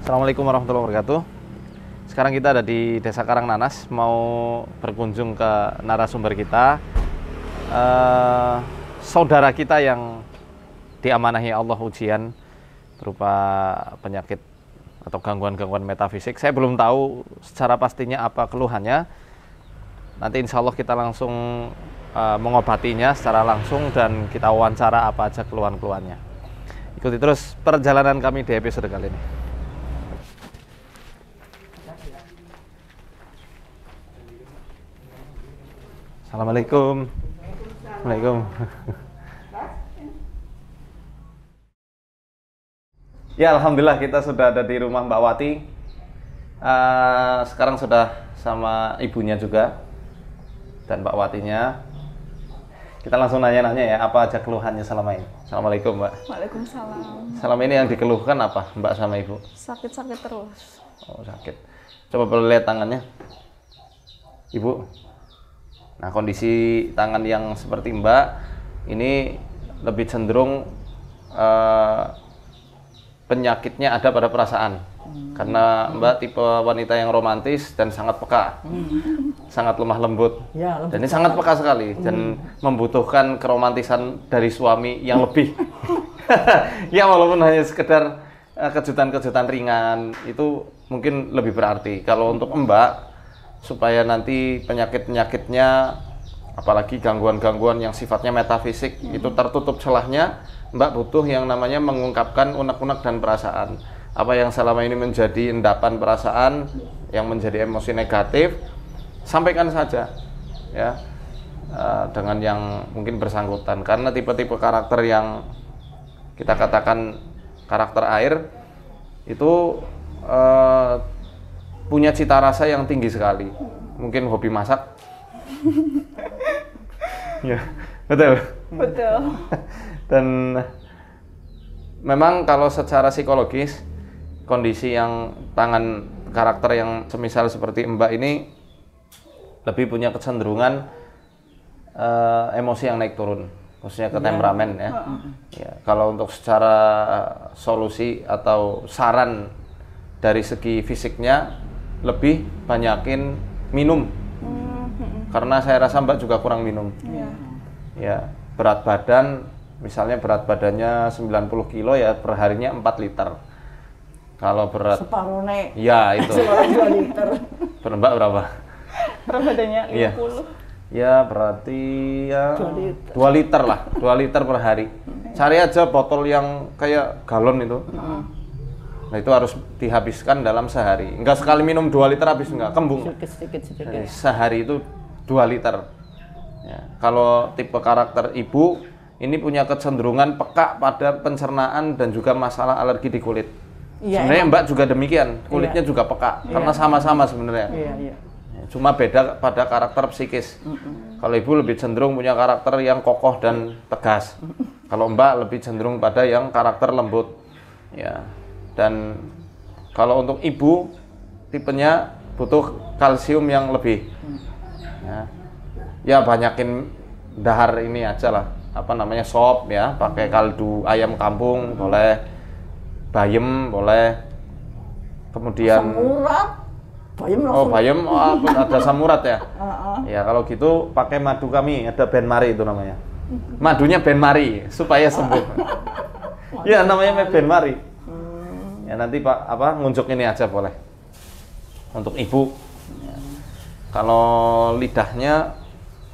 Assalamualaikum warahmatullahi wabarakatuh. Sekarang kita ada di Desa Karangnanas, mau berkunjung ke narasumber kita, saudara kita yang diamanahi Allah ujian berupa penyakit atau gangguan-gangguan metafisik. Saya belum tahu secara pastinya apa keluhannya. Nanti insya Allah kita langsung mengobatinya secara langsung dan kita wawancara apa aja keluhan-keluhannya. Ikuti terus perjalanan kami di episode kali ini. Assalamualaikum. Waalaikumsalam. Ya, alhamdulillah kita sudah ada di rumah Mbak Wati. Sekarang sudah sama ibunya juga dan Mbak Watinya. Kita langsung nanya-nanya ya, apa aja keluhannya selama ini. Assalamualaikum, Mbak. Waalaikumsalam. Selama ini yang dikeluhkan apa, Mbak sama Ibu? Sakit-sakit terus. Oh, sakit. Coba boleh lihat tangannya, Ibu. Nah, kondisi tangan yang seperti Mbak ini lebih cenderung penyakitnya ada pada perasaan. Karena Mbak tipe wanita yang romantis dan sangat peka, sangat lemah lembut. Ya, dan ini sangat peka sekali dan membutuhkan keromantisan dari suami yang lebih. Ya, walaupun hanya sekedar kejutan-kejutan ringan itu mungkin lebih berarti. Kalau untuk Mbak, supaya nanti penyakit-penyakitnya, apalagi gangguan-gangguan yang sifatnya metafisik itu tertutup celahnya, Mbak butuh yang namanya mengungkapkan unek-unek dan perasaan. Apa yang selama ini menjadi endapan perasaan, yang menjadi emosi negatif, sampaikan saja ya, dengan yang mungkin bersangkutan. Karena tipe-tipe karakter yang kita katakan karakter air itu punya cita rasa yang tinggi sekali. Mungkin hobi masak. Ya, betul. Betul. Dan memang kalau secara psikologis, kondisi yang tangan karakter yang semisal seperti Mbak ini lebih punya kecenderungan emosi yang naik turun, khususnya ke temperamen ya. Ya. Kalau untuk secara solusi atau saran dari segi fisiknya, lebih banyakin minum. Karena saya rasa Mbak juga kurang minum. Ya, berat badan, misalnya berat badannya 90 kilo ya perharinya 4 liter. Kalau berat separuh nek. Ya, itu. 2 liter. Mbak berapa? Berat badannya 50. Iya. Ya, berarti ya 2 liter lah, 2 liter per hari. Cari aja botol yang kayak galon itu. Nah, itu harus dihabiskan dalam sehari. Enggak sekali minum 2 liter habis, enggak, kembung. Sedikit. Sehari itu 2 liter. Ya. Kalau tipe karakter ibu, ini punya kecenderungan peka pada pencernaan dan juga masalah alergi di kulit. Iya, sebenarnya Mbak juga demikian, kulitnya juga peka, karena sama-sama sebenarnya. Iya. Cuma beda pada karakter psikis. Kalau ibu lebih cenderung punya karakter yang kokoh dan tegas. Kalau Mbak lebih cenderung pada yang karakter lembut. Ya. Dan kalau untuk ibu, tipenya butuh kalsium yang lebih. Ya, banyakin dahar ini aja lah. Apa namanya, sop ya, pakai kaldu ayam kampung boleh, bayam boleh. Kemudian Samurat. Bayam langsung. Bayam, ada samurat ya. Ya, kalau gitu pakai madu kami, ada benmari itu namanya. Madunya benmari supaya sembuh. Ya, namanya benmari. Ya, nanti Pak ngunjuk ini aja boleh. Untuk ibu. Ya. Kalau lidahnya,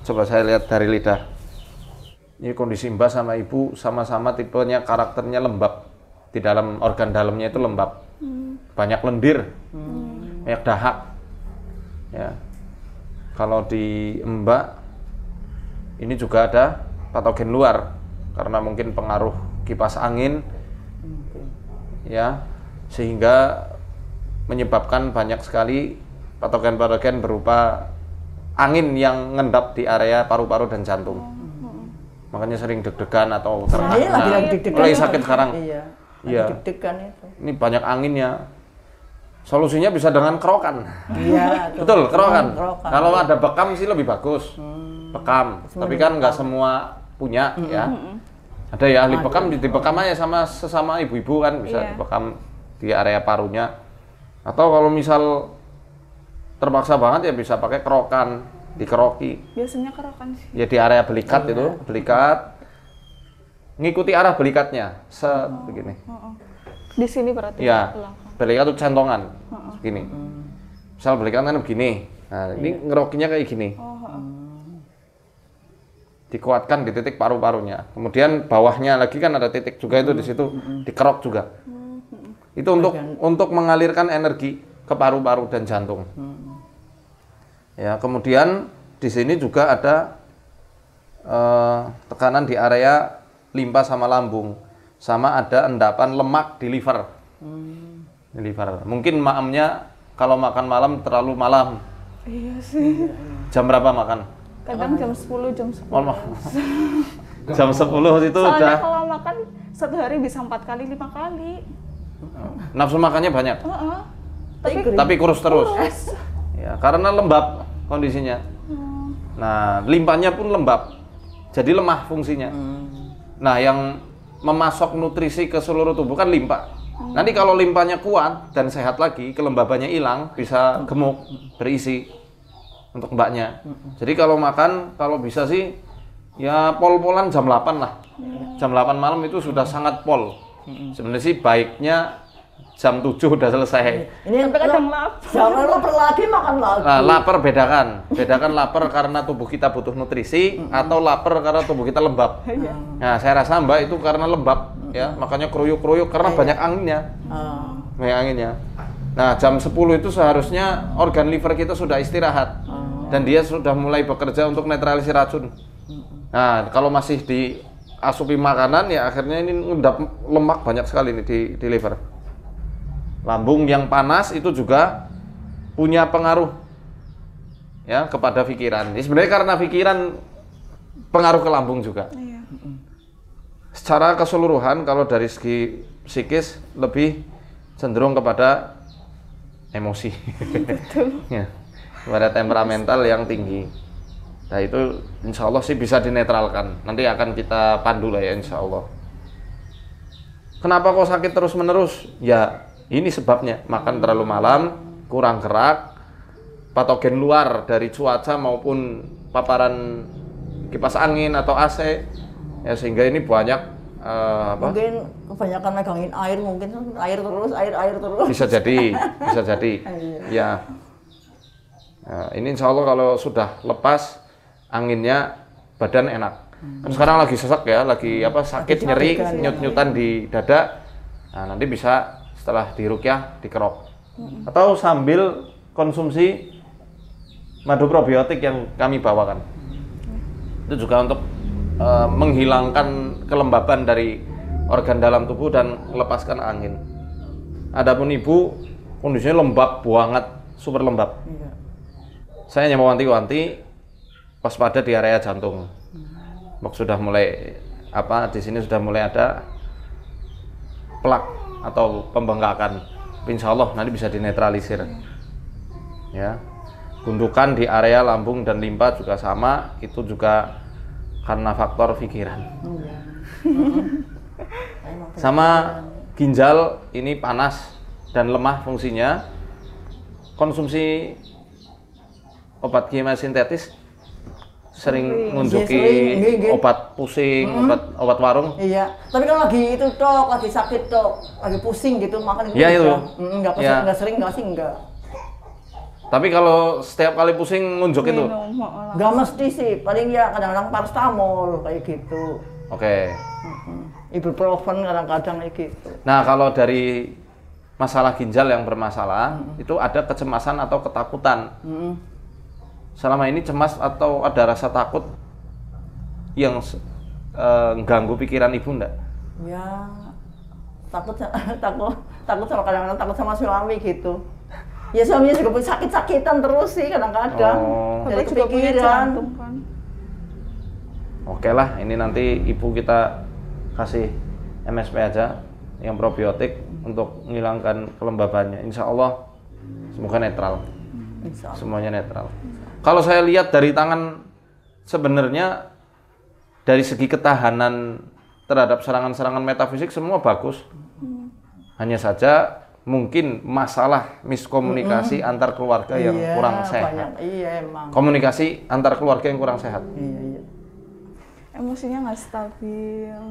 coba saya lihat dari lidah. Ini kondisi Mbak sama ibu sama-sama tipenya karakternya lembab. Di dalam organ dalamnya itu lembab. Banyak lendir. Banyak dahak. Ya. Kalau di Mbak ini juga ada patogen luar karena mungkin pengaruh kipas angin. Ya. Sehingga menyebabkan banyak sekali patogen-patogen berupa angin yang ngendap di area paru-paru dan jantung. Makanya sering deg-degan atau terengah. Mulai sakit sekarang. Iya. Deg-degan itu. Ini banyak anginnya. Solusinya bisa dengan kerokan. Iya. Betul, kerokan. Kalau ada bekam sih lebih bagus. Bekam. Tapi kan nggak semua punya ya. Ada ya ahli bekam, dibekam aja sama sesama ibu-ibu kan bisa dibekam di area parunya. Atau kalau misal terpaksa banget ya bisa pakai kerokan, dikeroki. Biasanya kerokan sih. Ya di area belikat itu, belikat. Ngikuti arah belikatnya, begini. Di sini berarti Ya, belakang. belikat itu centongan, gini. Misal belikat kan begini, nah ini ngerokinya kayak gini. Dikuatkan di titik paru-parunya. Kemudian bawahnya lagi kan ada titik juga itu di situ, dikerok juga. Itu untuk mengalirkan energi ke paru-paru dan jantung. Ya, kemudian di sini juga ada tekanan di area limpa sama lambung, sama ada endapan lemak di liver. Di liver. Mungkin maamnya kalau makan malam terlalu malam. Iya sih. Jam berapa makan? Kadang jam 10, jam 10. Jam 10 itu Soalnya udah kalau makan satu hari bisa 4 kali, 5 kali. nafsu makannya banyak. Tapi kurus terus. Ya, karena lembab kondisinya. Nah, limpanya pun lembab. Jadi lemah fungsinya. Nah, yang memasok nutrisi ke seluruh tubuh kan limpa. Nanti kalau limpanya kuat dan sehat lagi, kelembabannya hilang, bisa gemuk, berisi untuk mbaknya. Jadi kalau makan, kalau bisa sih ya pol-polan jam 8 lah. Jam 8 malam itu sudah sangat pol. Sebenarnya sih baiknya jam 7 udah selesai. Ini Tapi kadang lapar. jangan lapar lagi makan lagi. Nah, lapar bedakan. Bedakan lapar karena tubuh kita butuh nutrisi atau lapar karena tubuh kita lembab. Nah, saya rasa Mbak itu karena lembab ya, makanya keruyuk-keruyuk karena banyak anginnya. Banyak anginnya. Nah, jam 10 itu seharusnya organ liver kita sudah istirahat. Dan dia sudah mulai bekerja untuk netralisir racun. Nah, kalau masih diasupi makanan ya akhirnya ini ngendap lemak banyak sekali nih di liver. Lambung yang panas itu juga punya pengaruh ya kepada pikiran. Ini sebenarnya karena pikiran pengaruh ke lambung juga. Iya. Secara keseluruhan kalau dari segi psikis lebih cenderung kepada emosi. Ya, kepada temperamental yang tinggi. Nah itu insya Allah sih bisa dinetralkan. Nanti akan kita pandu lah ya insya Allah. Kenapa kok sakit terus menerus? Ya ini sebabnya, makan terlalu malam, kurang gerak, patogen luar dari cuaca maupun paparan kipas angin atau AC, ya sehingga ini banyak Mungkin kebanyakan megangin air, mungkin air terus. Bisa jadi. Ya. Nah, ini insya Allah kalau sudah lepas anginnya, badan enak. Kan sekarang lagi sesak ya, lagi sakit nyeri, nyut-nyutan di dada. Nah, nanti bisa setelah diruqyah dikerok. Atau sambil konsumsi madu probiotik yang kami bawakan. Itu juga untuk menghilangkan kelembaban dari organ dalam tubuh dan melepaskan angin. Adapun ibu kondisinya lembab banget, super lembab. Saya hanya mewanti-wanti waspada di area jantung. Sudah mulai di sini sudah mulai ada plak atau pembengkakan. Insya Allah nanti bisa dinetralisir. Ya, gundukan di area lambung dan limpa juga sama, itu juga karena faktor pikiran. Sama ginjal ini panas dan lemah fungsinya. Konsumsi obat kimia sintetis sering ngunjuki obat pusing, obat warung. Iya, tapi kalau lagi itu dok, lagi sakit dok, lagi pusing gitu makan itu. Iya itu. Enggak sering enggak. Tapi kalau setiap kali pusing ngunjuk itu? Enggak mesti sih, paling ya kadang-kadang paracetamol kayak gitu. Oke. Ibuprofen kadang-kadang kayak gitu. Nah, kalau dari masalah ginjal yang bermasalah, itu ada kecemasan atau ketakutan. Selama ini cemas atau ada rasa takut yang ganggu pikiran ibu enggak? Ya, takut sama kadang-kadang takut sama suami gitu. Ya suaminya juga sakit-sakitan terus sih kadang-kadang. Jadi kepikiran. Kan? Oke lah, ini nanti ibu kita kasih MSP aja yang probiotik untuk menghilangkan kelembabannya. Insya Allah semoga netral. Semuanya netral. Kalau saya lihat dari tangan, sebenarnya dari segi ketahanan terhadap serangan-serangan metafisik semua bagus. Hanya saja mungkin masalah miskomunikasi antar keluarga yang Iya, kurang sehat. banyak. Iya emang. Komunikasi antar keluarga yang kurang sehat. Iya. Emosinya nggak stabil.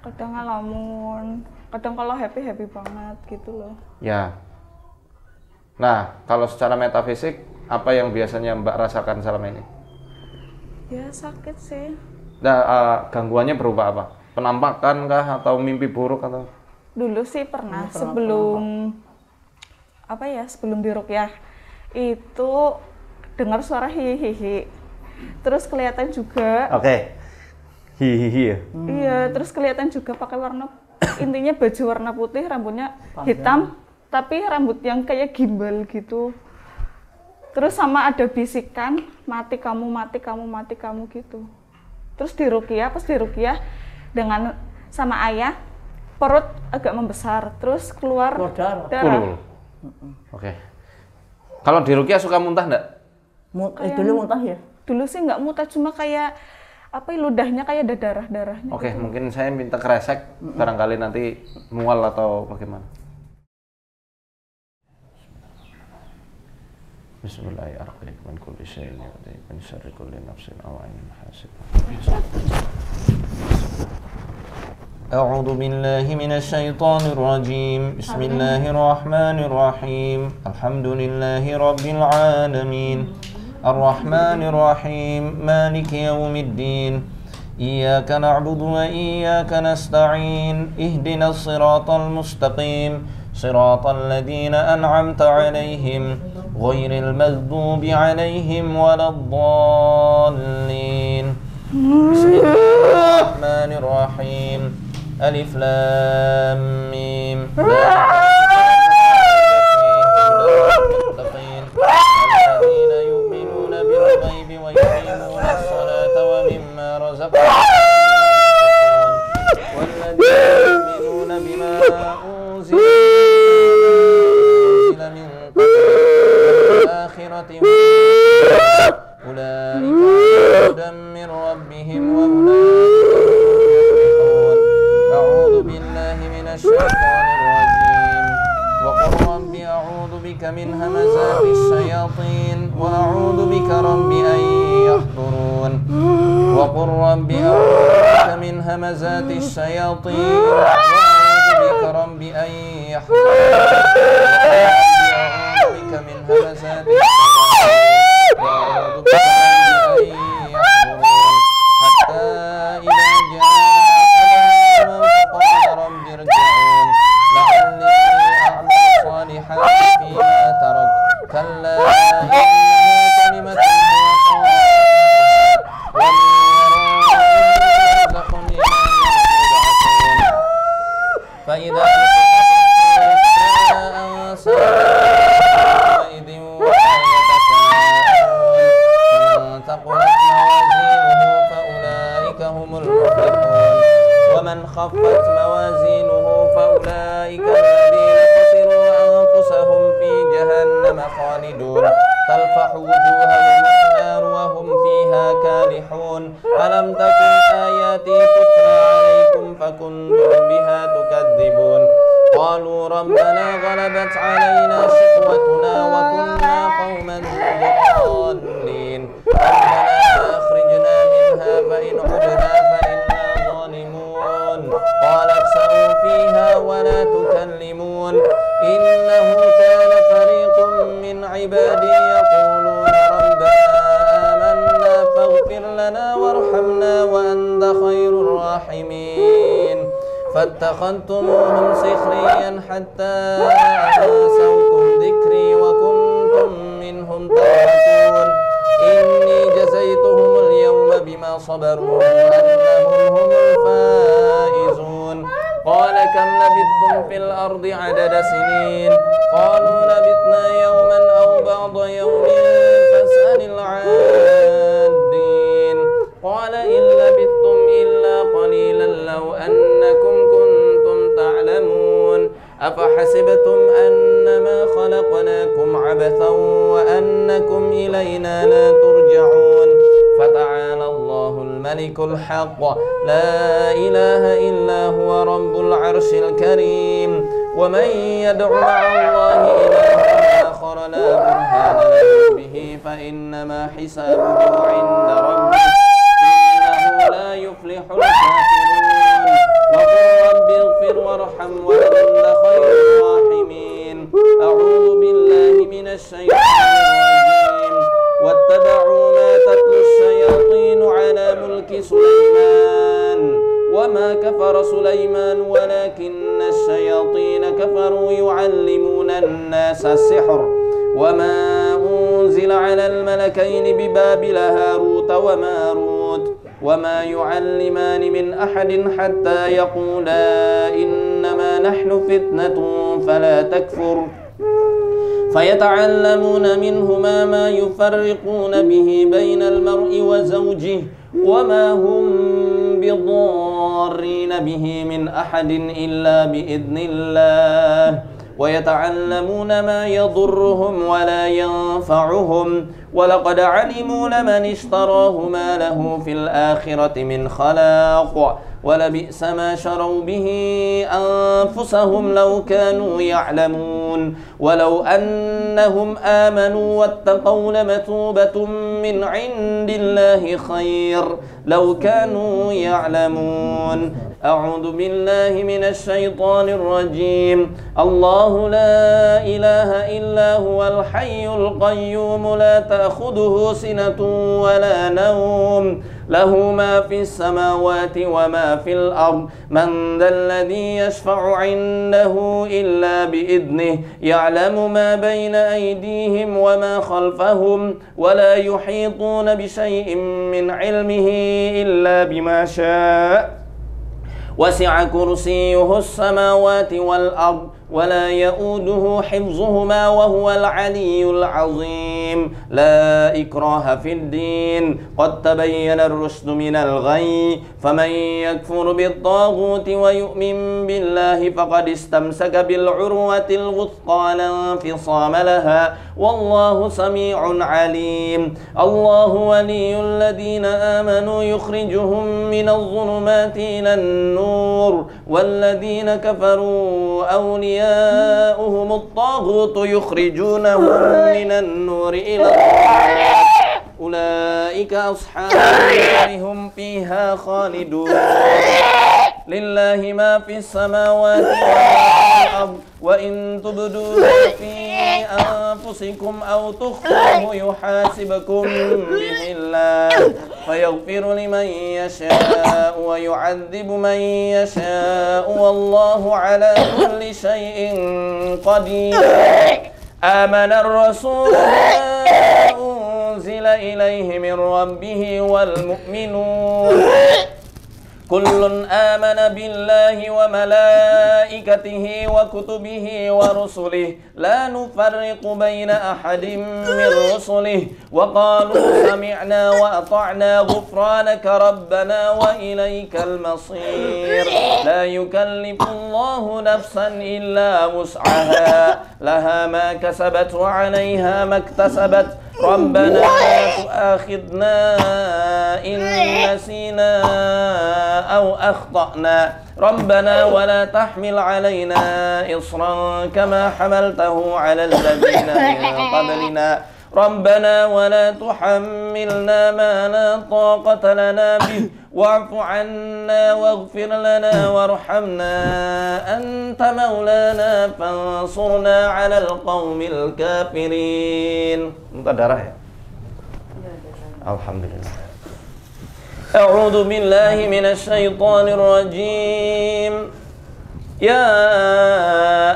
Kadang ngelamun, kadang kalau happy banget gitu loh. Ya. Nah, kalau secara metafisik, apa yang biasanya Mbak rasakan selama ini? Ya sakit sih. Nah, gangguannya berupa apa? Penampakan kah atau mimpi buruk atau? Dulu sih pernah sebelum sebelum diruqyah itu dengar suara hihihi. Terus kelihatan juga. Oke. Hihihi ya. Iya, terus kelihatan juga pakai warna intinya baju warna putih, rambutnya hitam, tapi rambut yang kayak gimbal gitu. Terus sama ada bisikan, mati kamu, mati kamu, mati kamu gitu. Terus pas diruqyah dengan sama ayah, perut agak membesar, terus keluar darah. Pul. Oke. Kalau di ruqyah suka muntah enggak? Dulu muntah ya? Dulu sih nggak muntah, cuma kayak ludahnya kayak ada darah-darahnya. Oke, mungkin saya minta kresek, barangkali nanti mual atau bagaimana. Bismillahirrahmanirrahim. Min kulli syai'in ya'ti min syarri kulli nafsin aw 'ainin hasidin. أعوذ بالله من الشيطان الرجيم بسم الله الرحمن الرحيم الحمد لله رب العالمين الرحمن الرحيم مالك يوم الدين إياك نعبد وإياك نستعين اهدنا الصراط المستقيم صراط الذين أنعمت عليهم غير المغضوب عليهم ولا الضالين بسم الله الرحمن الرحيم ألف لام ميم الذين يؤمنون بالغيب ويقيمون الصلاة ومما رزقناهم والذين يؤمنون بما أنزل من قبل والآخرة أولئك هدى من ربهم وأولئك أعوذ بالله من الشيطان الرجيم وقل رب أعوذ بك من همزات الشياطين وأعوذ بك رب أن يحضرون وقل رب أعوذ بك من همزات الشياطين وأعوذ بك رب أن يحضرون أعوذ بك من همزات الشياطين وأعوذ بك رب أن يحضرون حتى إذا جاء قال رب ارجعون لعلي أعمل صالحا فيما تركت كلا إنها كلمة هي قائلها ومن ورائهم برزخ إلى يوم يبعثون فإذا فلا أنساب يومئذ ولا يتساءلون فمن ثقلت موازينه فأولئك هم المفلحون ومن خفت موازينه فأولئك الذين خسروا أنفسهم في جهنم خالدون تلفح وجوههم النار وهم فيها كالحون ألم تكن آياتي تتلى عليكم فكنتم بها تكذبون قالوا ربنا غلبت علينا شقوتنا وكنا قوما ضالين ربنا أخرجنا منها فإن عدنا فإنا ظالمون قال اخسئوا فيها ولا تكلمون إنه كان فريق من عبادي يقولون ربنا آمنا فاغفر لنا وارحمنا وأنت خير الراحمين فاتخذتموهم سخريا حتى أنسوكم ذكري وكنتم منهم تضحكون إني جزيتهم اليوم بما صبروا أنهم هم الفائزون قال كم لبثتم في الأرض عدد سنين قالوا لبثنا يوما أو بعض يوم فاسأل العادين قال إن لبثتم إلا قليلا لو أنكم كنتم تعلمون أفحسبتم أنما خلقناكم عبثا وأنكم إلينا لا ترجعون فتعالى الله الملك الحق لا إله إلا هو رب العرش الكريم ومن يدع مع الله إلها آخر لا برهان له به فإنما حسابه عند ربه إنه لا يفلح الكافرون وقل رب اغفر وارحم وأنت خير الراحمين أعوذ بالله من الشيطان الرجيم واتبعوا ما تتلو الشياطين على ملك سليمان وما كفر سليمان ولكن الشياطين كفروا يعلمون الناس السحر وما أنزل على الملكين ببابل هاروت وماروت وما يعلمان من أحد حتى يقولا إنما نحن فتنة فلا تكفر فيتعلمون منهما ما يفرقون به بين المرء وزوجه وما هم بضارين به من أحد إلا بإذن الله ويتعلمون ما يضرهم ولا ينفعهم ولقد علموا لمن اشتراه ما له في الآخرة من خلاق ولبئس ما شروا به أنفسهم لو كانوا يعلمون ولو أنهم آمنوا واتقوا لمثوبة من عند الله خير لو كانوا يعلمون أعوذ بالله من الشيطان الرجيم الله لا إله إلا هو الحي القيوم لا تأخذه سنة ولا نوم له ما في السماوات وما في الأرض من ذا الذي يشفع عنده إلا بإذنه يعلم ما بين أيديهم وما خلفهم ولا يحيطون بشيء من علمه إلا بما شاء وسع كرسيه السماوات والأرض ولا يؤوده حفظهما وهو العلي العظيم لا إكراه في الدين قد تبين الرشد من الغي فمن يكفر بالطاغوت ويؤمن بالله فقد استمسك بالعروة الوثقى لا انفصام لها والله سميع عليم الله ولي الذين آمنوا يخرجهم من الظلمات إلى النور والذين كفروا أولياؤهم الطاغوت يخرجونهم من النور إلى الظلمات أولئك أصحاب النار هم فيها خالدون لله ما في السماوات وما في الأرض وإن تبدوا في أنفسكم أو تخفوه يحاسبكم به الله فيغفر لمن يشاء ويعذب من يشاء والله على كل شيء قدير آمن الرسول بما أنزل إليه من ربه والمؤمنون كل آمن بالله وملائكته وكتبه ورسله لا نفرق بين أحد من رسله وقالوا سمعنا وأطعنا غفرانك ربنا وإليك المصير لا يكلف الله نفسا إلا وسعها لها ما كسبت وعليها ما اكتسبت ربنا لا تؤاخذنا إن نسينا أو أخطأنا ربنا ولا تحمل علينا إصرا كما حملته على الذين من قبلنا ربنا ولا تحملنا ما لا طاقة لنا به واعف عنا واغفر لنا وارحمنا أنت مولانا فانصرنا على القوم الكافرين. Minta darah ya? Alhamdulillah. أعوذ بالله من الشيطان الرجيم يا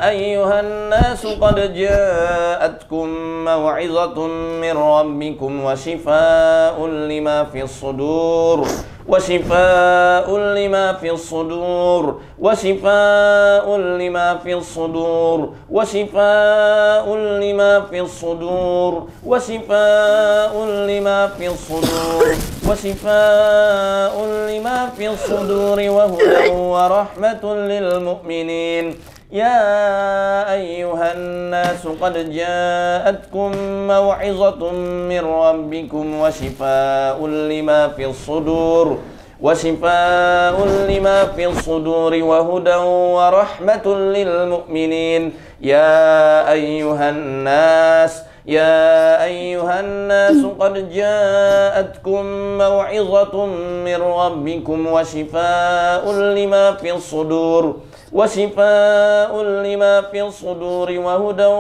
أيها الناس قد جاءتكم موعظة من ربكم وشفاء لما في الصدور وشفاء لما في الصدور وشفاء لما في الصدور وشفاء لما في الصدور وشفاء لما في الصدور وشفاء لما في الصدور وهدى ورحمة للمؤمنين يا أيها الناس قد جاءتكم موعظة من ربكم وشفاء لما في الصدور وشفاء لما في الصدور وهدى ورحمة للمؤمنين يا أيها الناس قد جاءتكم موعظة من ربكم وشفاء لما في الصدور وهدى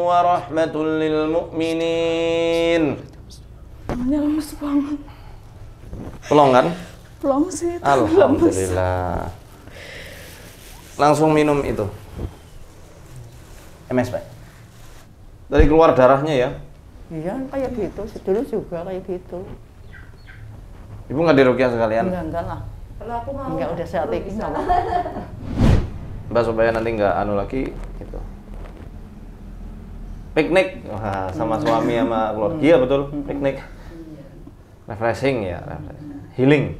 ورحمة للمؤمنين. Tangannya lemes banget. Pelong kan? Pelong sih. Alhamdulillah. Langsung minum itu. MS, Pak. Dari keluar darahnya ya? Iya, kayak gitu. Dulu juga kayak gitu. Ibu nggak diruqyah sekalian? Enggak lah. Kalau aku mau. Enggak, udah saya taking sama. Mbak, supaya nanti nggak anu lagi gitu. Piknik. Wah, sama suami sama keluarga. Iya betul, piknik. Refreshing ya, healing.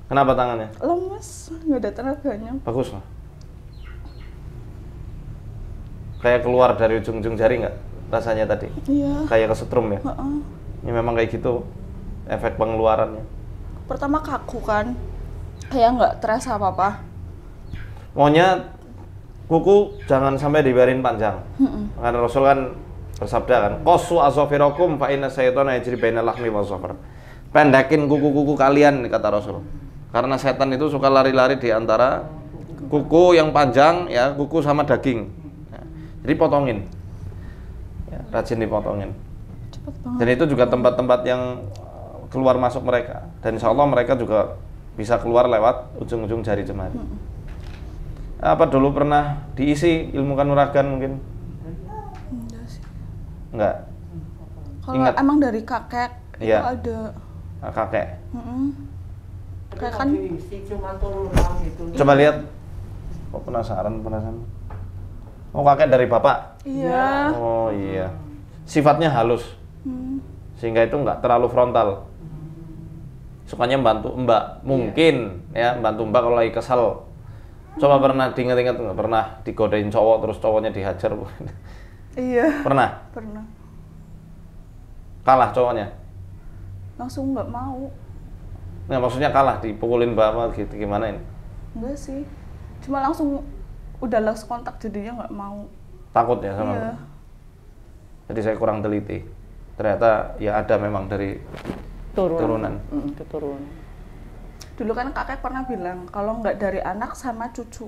Kenapa tangannya? Lemes, nggak ada tenaganya. Bagus lah. Kayak keluar dari ujung-ujung jari nggak rasanya tadi? Iya. Kayak kesetrum ya? Heeh. Ini memang kayak gitu efek pengeluarannya. Pertama kaku kan, kayak nggak terasa apa-apa. Maunya kuku jangan sampai dibiarin panjang. Karena Rasul kan bersabda kan, qassu azafirakum fa inna syaitana yajri bainal lahmi waz zafar. Pendekin kuku-kuku kalian, kata Rasul. Karena setan itu suka lari-lari di antara kuku yang panjang ya, kuku sama daging. Jadi potongin, ya, rajin dipotongin. Cepet banget. Dan itu juga tempat-tempat yang keluar masuk mereka. Dan insya Allah mereka juga bisa keluar lewat ujung-ujung jari jemari. Apa dulu pernah diisi ilmu kanuragan mungkin? Enggak sih. Enggak. Kalau Ingat. emang dari kakek itu Iya. ada. Kakek. Kayak kan. Cuma turunan gitu. Coba lihat. Kok penasaran. Oh, kakek dari bapak? Iya. Oh iya. Sifatnya halus. Sehingga itu nggak terlalu frontal. Sukanya bantu mbak. Mungkin ya, bantu mbak kalau lagi kesel. Coba pernah diingat-ingat nggak? Pernah digodain cowok terus cowoknya dihajar? Iya. Pernah? Pernah. Kalah cowoknya? Langsung nggak mau. Nggak, maksudnya kalah, dipukulin mbak apa gitu, gimana ini? Enggak sih. Cuma langsung udah lost kontak jadinya nggak mau. Takut ya sama Iya. mbak? Jadi saya kurang teliti. Ternyata ya ada memang dari turunan. Keturunan. Dulu kan kakek pernah bilang kalau nggak dari anak sama cucu.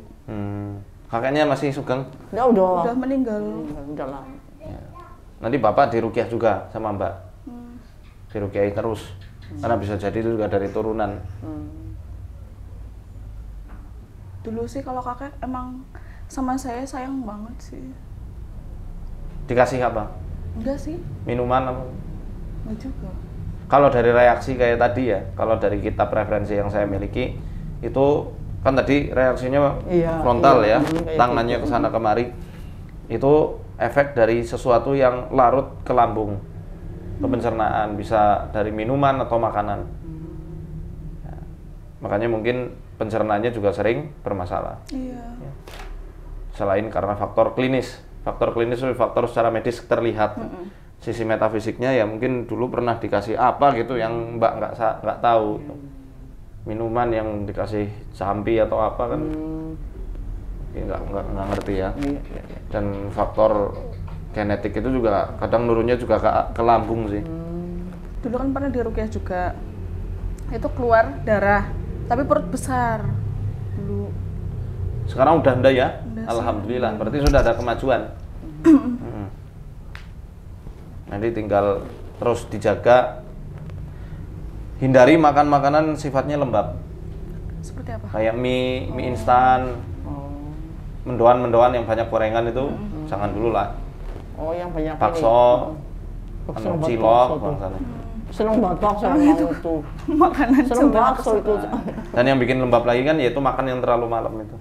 Kakeknya masih sugeng? Ya udah. Udah meninggal. Udah lah. Ya. Nanti bapak diruqyah juga sama mbak? Diruqyahi terus? Karena bisa jadi itu juga dari turunan. Dulu sih kalau kakek emang sama saya sayang banget sih. Dikasih apa? Enggak sih, Minuman apa? enggak juga. Kalau dari reaksi kayak tadi ya, kalau dari kitab referensi yang saya miliki, itu kan tadi reaksinya Iya, frontal iya. ya, Kayak tangannya gitu. ke sana kemari. Itu efek dari sesuatu yang larut ke lambung, ke pencernaan, bisa dari minuman atau makanan. Ya. Makanya mungkin pencernaannya juga sering bermasalah. Iya. Selain karena faktor klinis itu faktor secara medis terlihat. Sisi metafisiknya ya mungkin dulu pernah dikasih apa gitu yang mbak nggak tahu. Minuman yang dikasih campi atau apa kan nggak ngerti ya. Dan faktor genetik itu juga kadang nurunnya juga ke lambung sih. Dulu kan pernah diruqyah juga. Itu keluar darah, tapi perut besar. Dulu. Sekarang udah enggak ya? Udah sih. Alhamdulillah, berarti sudah ada kemajuan. Nanti tinggal terus dijaga. Hindari makan makanan sifatnya lembab. Seperti apa? Kayak mie instan, mendoan yang banyak gorengan itu jangan dulu lah. Oh, yang banyak Bakso, Seneng banget cilok, bakso tuh. bangsanya. Seneng banget bakso yang mau itu. Makanan Seneng cuma bakso itu. Dan yang bikin lembab lagi kan yaitu makan yang terlalu malam itu.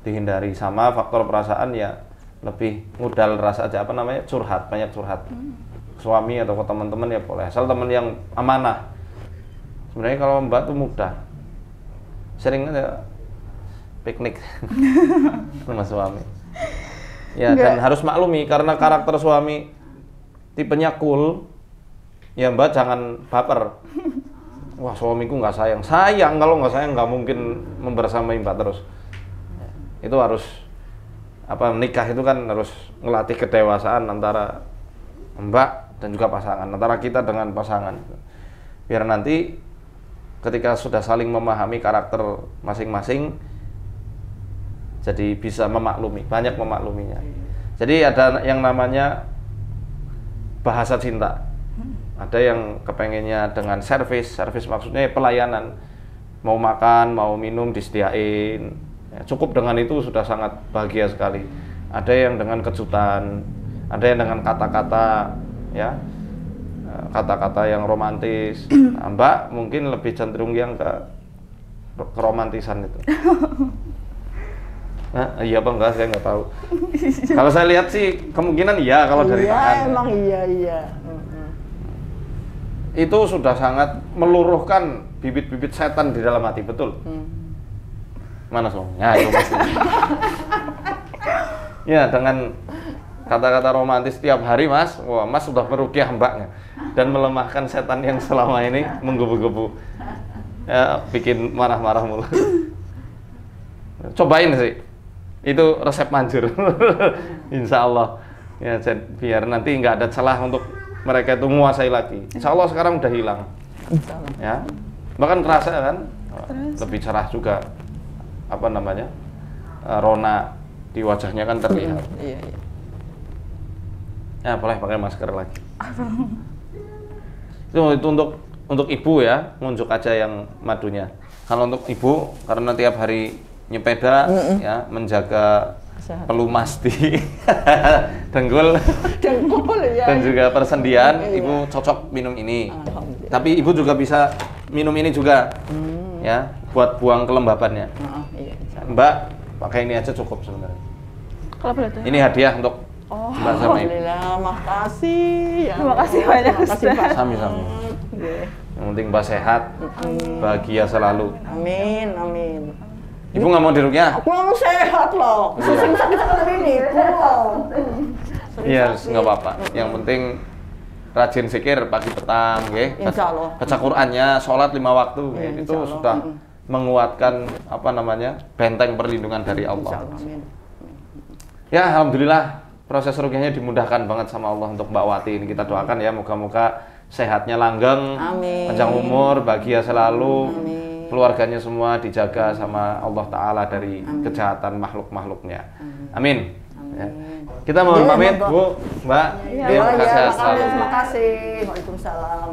Dihindari. Sama faktor perasaan ya lebih ngudal rasa aja, apa namanya, curhat, banyak curhat. Suami atau ke teman-teman ya boleh, asal teman yang amanah. Sebenarnya kalau mbak tuh mudah, sering aja piknik sama suami. Ya dan harus maklumi karena karakter suami tipenya cool, ya mbak jangan baper. wah suamiku nggak sayang. Sayang, kalau nggak sayang nggak mungkin membersamai Mbak terus. Itu harus nikah itu kan harus ngelatih kedewasaan antara Mbak dan juga pasangan, antara kita dengan pasangan. Biar nanti ketika sudah saling memahami karakter masing-masing, jadi bisa memaklumi, banyak memakluminya. Jadi ada yang namanya bahasa cinta. Ada yang kepengennya dengan servis maksudnya pelayanan. Mau makan, mau minum disediain. Ya, cukup dengan itu sudah sangat bahagia sekali. Ada yang dengan kejutan, ada yang dengan kata-kata, ya, kata-kata yang romantis. Nah, Mbak mungkin lebih cenderung yang ke keromantisan itu. Nah, iya apa enggak, saya nggak tahu. Kalau saya lihat sih kemungkinan iya kalau dari tangan. Iya, emang iya. Itu sudah sangat meluruhkan bibit-bibit setan di dalam hati, betul. Mana suaminya? Itu masih. Ya, dengan kata-kata romantis tiap hari, Mas. Wah, Mas sudah meruqyah Mbaknya dan melemahkan setan yang selama ini menggebu-gebu. Ya, bikin marah-marah mulu. Cobain sih. Itu resep manjur. Insya Allah. Ya, biar nanti nggak ada celah untuk mereka itu menguasai lagi. Insya Allah sekarang udah hilang. Insya Allah. Ya, bahkan kerasa kan, lebih cerah juga. Rona di wajahnya kan terlihat. Iya. Ya, boleh pakai masker lagi. Itu untuk ibu ya, ngunjuk aja yang madunya. Kalau untuk ibu, karena tiap hari nyepeda, ya, menjaga Sehat. pelumas di dengkul ya. dan juga persendian, Iya. ibu cocok minum ini. Alhamdulillah. Tapi ibu juga bisa minum ini juga, ya, buat buang kelembabannya. Iya, insya Allah. Mbak, pakai ini aja cukup sebenarnya. Kalau boleh tahu. Ini hadiah untuk Mbak sama ibu. Alhamdulillah, makasih. Ya Terima kasih banyak, Makasih, Ustaz. Pak. Sami-sami. Iya. Yang penting Mbak sehat, bahagia selalu. Amin. Ibu nggak mau diruqyah? Aku mau sehat loh. Sering sakit-sakit ini. Iya, nggak apa-apa. Yang penting rajin zikir pagi petang, ya. Insya Allah. Baca Qur'annya, sholat 5 waktu, Iya, itu insya Allah. sudah menguatkan benteng perlindungan dari Insya Allah. Allah. Amin. Ya, alhamdulillah proses ruqyahnya dimudahkan banget sama Allah untuk Mbak Wati ini. Kita doakan ya, moga-moga sehatnya langgeng, Amin. panjang umur, bahagia selalu. Amin. Keluarganya semua dijaga sama Allah Ta'ala dari kejahatan makhluk-makhluknya. Amin. Ya. Kita mohon Iya, pamit, monggo. Bu, Mbak. Iya, Terima kasih. makasih. Waalaikumsalam.